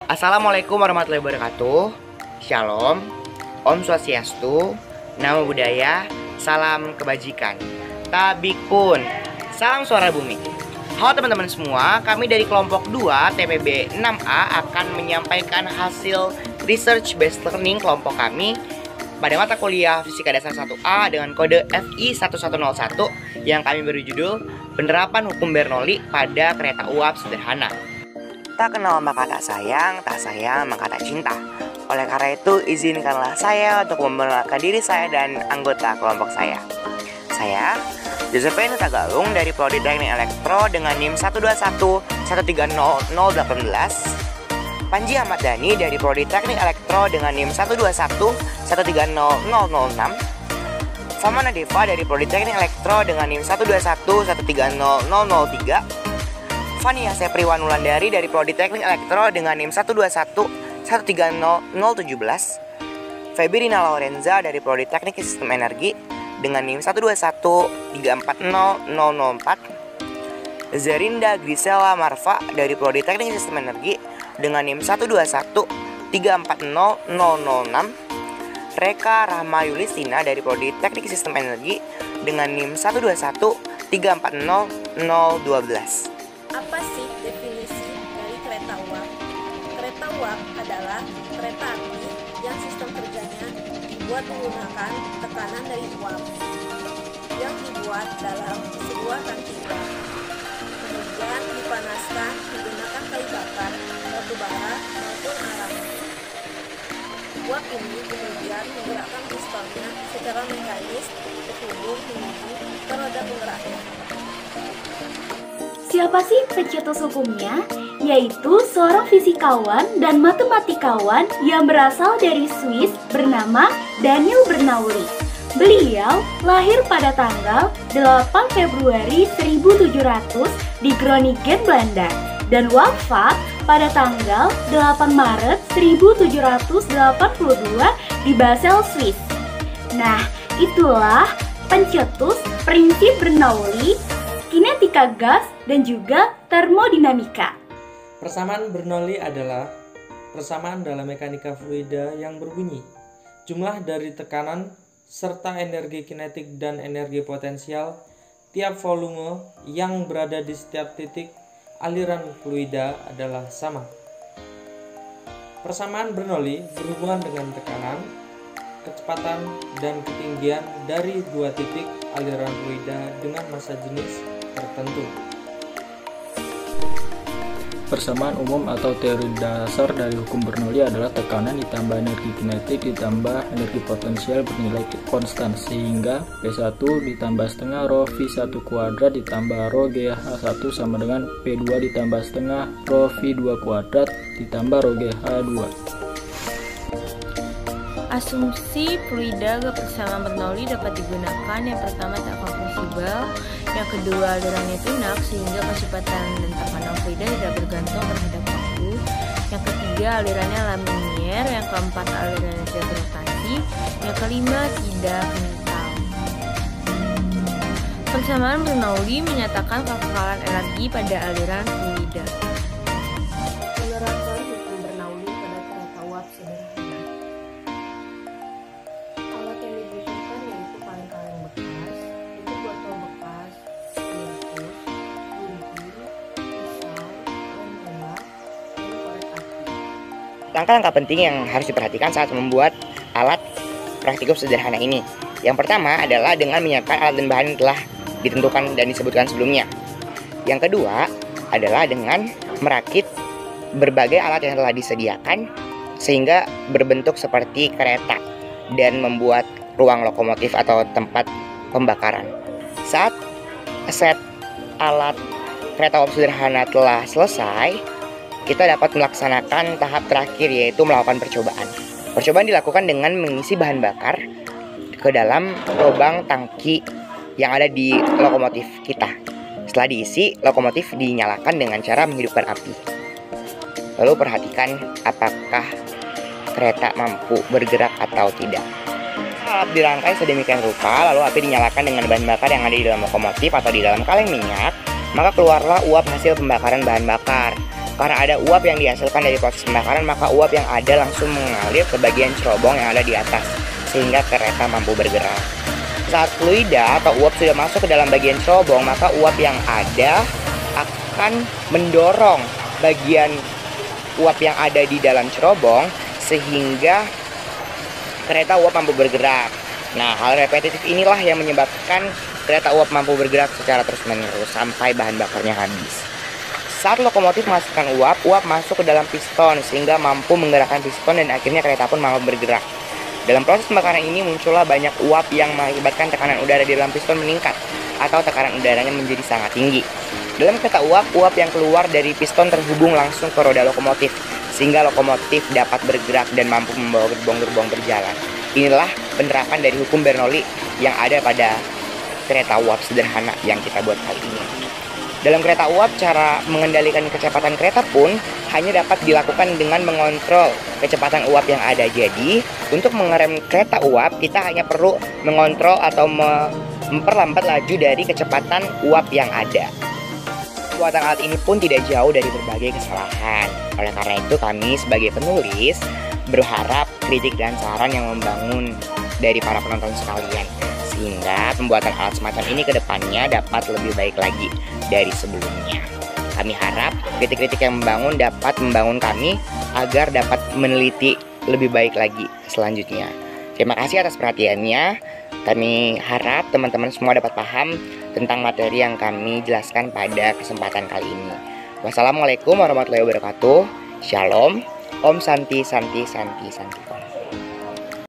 Assalamualaikum warahmatullahi wabarakatuh. Shalom, Om Swastiastu, Namo Buddhaya, salam kebajikan. Tabik pun, salam suara bumi. Halo teman-teman semua, kami dari kelompok 2 TPB 6A akan menyampaikan hasil research based learning kelompok kami pada mata kuliah Fisika Dasar 1A dengan kode FI 1101 yang kami beri judul Penerapan Hukum Bernoulli pada Kereta Uap Sederhana. Tak kenal maka tak sayang maka tak cinta. Oleh karena itu, izinkanlah saya untuk memperkenalkan diri saya dan anggota kelompok saya. Saya, Josephine Tagalung dari Prodi Teknik Elektro dengan NIM 121130018. Panji Ahmad Dhani dari Prodi Teknik Elektro dengan NIM 121130006. Famana Deva dari Prodi Teknik Elektro dengan NIM 121130003. Fania Sepriwan Wulandari dari Prodi Teknik Elektro dengan NIM 121130017. Feby Rina Laurenza dari Prodi Teknik Sistem Energi dengan NIM 121340004. Zerinda Grisela Marfa dari Prodi Teknik Sistem Energi dengan NIM 121340006. Reka Rahma Yulistina dari Prodi Teknik Sistem Energi dengan NIM 121340012. Apa sih definisi dari kereta uap? Kereta uap adalah kereta api yang sistem kerjanya dibuat menggunakan tekanan dari uap yang dibuat dalam sebuah tangki uap. Kemudian dipanaskan menggunakan kayu bakar, batu bara maupun arang. Uap ini kemudian menggerakkan pistonnya secara mekanis terhubung menuju ke roda penggeraknya. Siapa sih pencetus hukumnya? Yaitu seorang fisikawan dan matematikawan yang berasal dari Swiss bernama Daniel Bernoulli. Beliau lahir pada tanggal 8 Februari 1700 di Groningen, Belanda dan wafat pada tanggal 8 Maret 1782 di Basel, Swiss. Nah, itulah pencetus prinsip Bernoulli, kinetika gas, dan juga termodinamika. Persamaan Bernoulli adalah persamaan dalam mekanika fluida yang berbunyi jumlah dari tekanan serta energi kinetik dan energi potensial tiap volume yang berada di setiap titik aliran fluida adalah sama. Persamaan Bernoulli berhubungan dengan tekanan, kecepatan, dan ketinggian dari dua titik aliran fluida dengan massa jenis tertentu. Persamaan umum atau teori dasar dari hukum Bernoulli adalah tekanan ditambah energi kinetik ditambah energi potensial bernilai konstan, sehingga P1 ditambah setengah rho V1 kuadrat ditambah rho GH1 sama dengan P2 ditambah setengah rho V2 kuadrat ditambah rho GH2. Asumsi fluida ke persamaan Bernoulli dapat digunakan. Yang pertama, tak kompresibel. Yang kedua, alirannya tunak sehingga kecepatan dan tekanan fluida tidak bergantung terhadap waktu. Yang ketiga, alirannya laminar. Yang keempat, alirannya tidak berotasi. Yang kelima, tidak kental. Persamaan Bernoulli menyatakan kekekalan energi pada aliran fluida. Penerapan hukum Bernoulli pada kereta uap sederhana. Alat yang dibutuhkan yaitu kaleng-kaleng bekas, itu botol bekas, spiritus, gunting, pisau, lem bola, dan korek api. Langkah-langkah penting yang harus diperhatikan saat membuat alat praktikum sederhana ini. Yang pertama adalah dengan menyiapkan alat dan bahan yang telah ditentukan dan disebutkan sebelumnya. Yang kedua adalah dengan merakit berbagai alat yang telah disediakan sehingga berbentuk seperti kereta dan membuat ruang lokomotif atau tempat pembakaran. Saat set alat kereta uap sederhana telah selesai, kita dapat melaksanakan tahap terakhir, yaitu melakukan percobaan. Percobaan dilakukan dengan mengisi bahan bakar ke dalam lubang tangki yang ada di lokomotif kita. Setelah diisi, lokomotif dinyalakan dengan cara menghidupkan api. Lalu perhatikan apakah kereta mampu bergerak atau tidak. Alat dirangkai sedemikian rupa, lalu api dinyalakan dengan bahan bakar yang ada di dalam lokomotif atau di dalam kaleng minyak, maka keluarlah uap hasil pembakaran bahan bakar. Karena ada uap yang dihasilkan dari proses pembakaran, maka uap yang ada langsung mengalir ke bagian cerobong yang ada di atas, sehingga kereta mampu bergerak. Saat fluida atau uap sudah masuk ke dalam bagian cerobong, maka uap yang ada akan mendorong bagian uap yang ada di dalam cerobong sehingga kereta uap mampu bergerak. Nah, hal repetitif inilah yang menyebabkan kereta uap mampu bergerak secara terus-menerus sampai bahan bakarnya habis. Saat lokomotif memasukkan uap, uap masuk ke dalam piston sehingga mampu menggerakkan piston dan akhirnya kereta pun mampu bergerak. Dalam proses pembakaran ini muncullah banyak uap yang mengakibatkan tekanan udara di dalam piston meningkat atau tekanan udaranya menjadi sangat tinggi. Dalam kereta uap, uap yang keluar dari piston terhubung langsung ke roda lokomotif sehingga lokomotif dapat bergerak dan mampu membawa gerbong-gerbong berjalan. Inilah penerapan dari hukum Bernoulli yang ada pada kereta uap sederhana yang kita buat kali ini. Dalam kereta uap, cara mengendalikan kecepatan kereta pun hanya dapat dilakukan dengan mengontrol kecepatan uap yang ada. Jadi, untuk mengerem kereta uap, kita hanya perlu mengontrol atau memperlambat laju dari kecepatan uap yang ada. Pembuatan alat ini pun tidak jauh dari berbagai kesalahan. Oleh karena itu, kami sebagai penulis berharap kritik dan saran yang membangun dari para penonton sekalian, sehingga pembuatan alat semacam ini ke depannya dapat lebih baik lagi dari sebelumnya. Kami harap kritik-kritik yang membangun dapat membangun kami agar dapat meneliti lebih baik lagi selanjutnya. Terima kasih atas perhatiannya. Kami harap teman-teman semua dapat paham tentang materi yang kami jelaskan pada kesempatan kali ini. Wassalamualaikum warahmatullahi wabarakatuh. Shalom. Om Santi Santi Santi Santi.